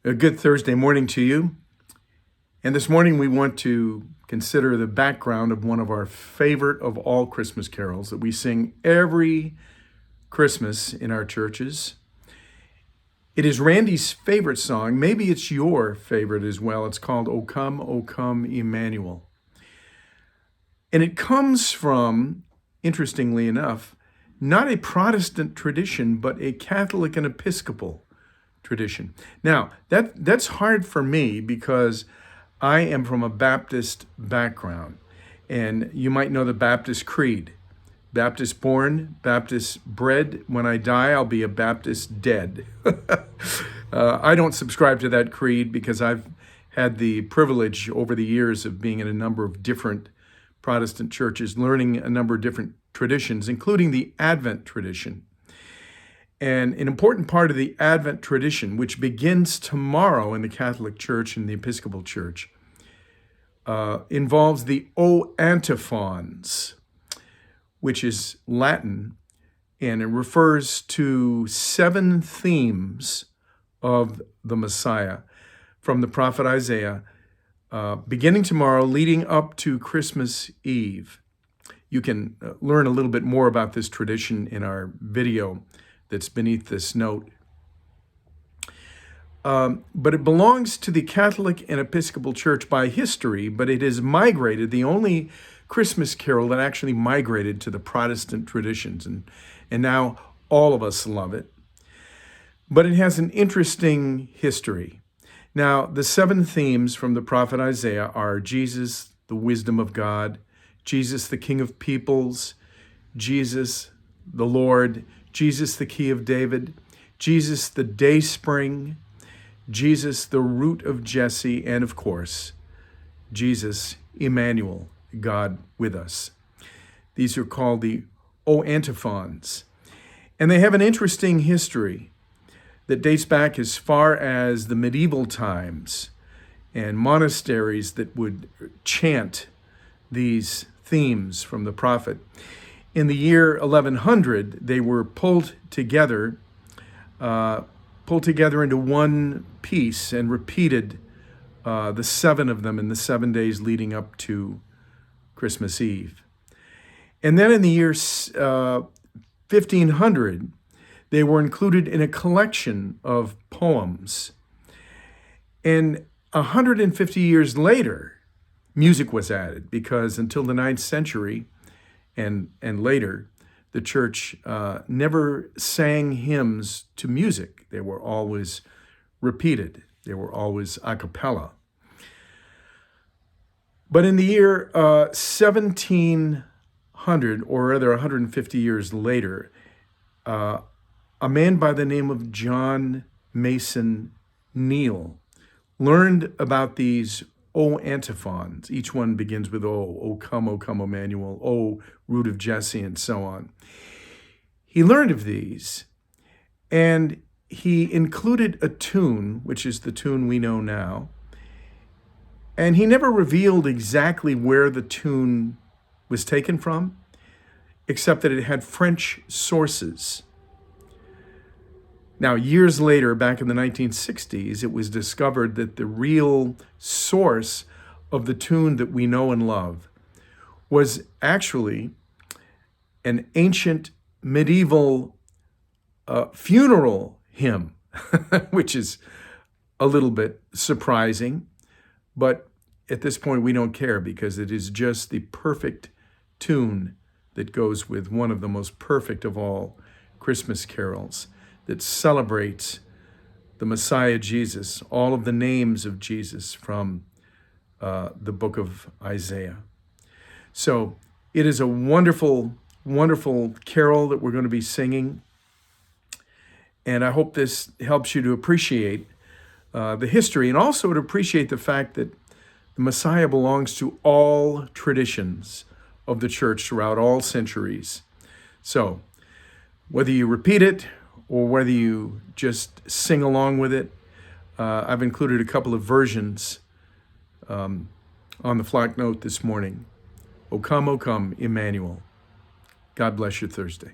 A good Thursday morning to you. And this morning we want to consider the background of one of our favorite of all Christmas carols that we sing every Christmas in our churches. It is Randy's favorite song. Maybe it's your favorite as well. It's called O Come, Emmanuel. And it comes from, interestingly enough, not a Protestant tradition, but a Catholic and Episcopal tradition. Now, that's hard for me because I am from a Baptist background. And you might know the Baptist creed. Baptist born, Baptist bred. When I die, I'll be a Baptist dead. I don't subscribe to that creed because I've had the privilege over the years of being in a number of different Protestant churches, learning a number of different traditions, including the Advent tradition. And an important part of the Advent tradition, which begins tomorrow in the Catholic Church and the Episcopal Church, involves the O antiphons, which is Latin, and it refers to 7 themes of the Messiah from the prophet Isaiah, beginning tomorrow, leading up to Christmas Eve. You can learn a little bit more about this tradition in our video that's beneath this note. But it belongs to the Catholic and Episcopal Church by history, but it has migrated, the only Christmas carol that actually migrated to the Protestant traditions, and now all of us love it. But it has an interesting history. Now, the 7 themes from the prophet Isaiah are Jesus, the wisdom of God, Jesus, the King of peoples, Jesus, the Lord, Jesus, the key of David, Jesus, the dayspring, Jesus, the root of Jesse, and of course, Jesus, Emmanuel, God with us. These are called the O antiphons. And they have an interesting history that dates back as far as the medieval times and monasteries that would chant these themes from the prophet. In the year 1100, they were pulled together into one piece and repeated the 7 of them in the 7 days leading up to Christmas Eve. And then in the year 1500, they were included in a collection of poems. And 150 years later, music was added because until the 9th century and later, the church never sang hymns to music. They were always repeated. They were always a cappella. But in the year 1700, or rather 150 years later, a man by the name of John Mason Neal learned about these O antiphons. Each one begins with O come, Emmanuel, O root of Jesse, and so on. He learned of these, and he included a tune, which is the tune we know now, and he never revealed exactly where the tune was taken from, except that it had French sources. Now, years later, back in the 1960s, it was discovered that the real source of the tune that we know and love was actually an ancient medieval funeral hymn, which is a little bit surprising. But at this point, we don't care because it is just the perfect tune that goes with one of the most perfect of all Christmas carols that celebrates the Messiah Jesus, all of the names of Jesus from the book of Isaiah. So it is a wonderful, wonderful carol that we're going to be singing. And I hope this helps you to appreciate the history and also to appreciate the fact that the Messiah belongs to all traditions of the church throughout all centuries. So whether you repeat it or whether you just sing along with it, I've included a couple of versions on the flock note this morning. O come, Emmanuel. God bless your Thursday.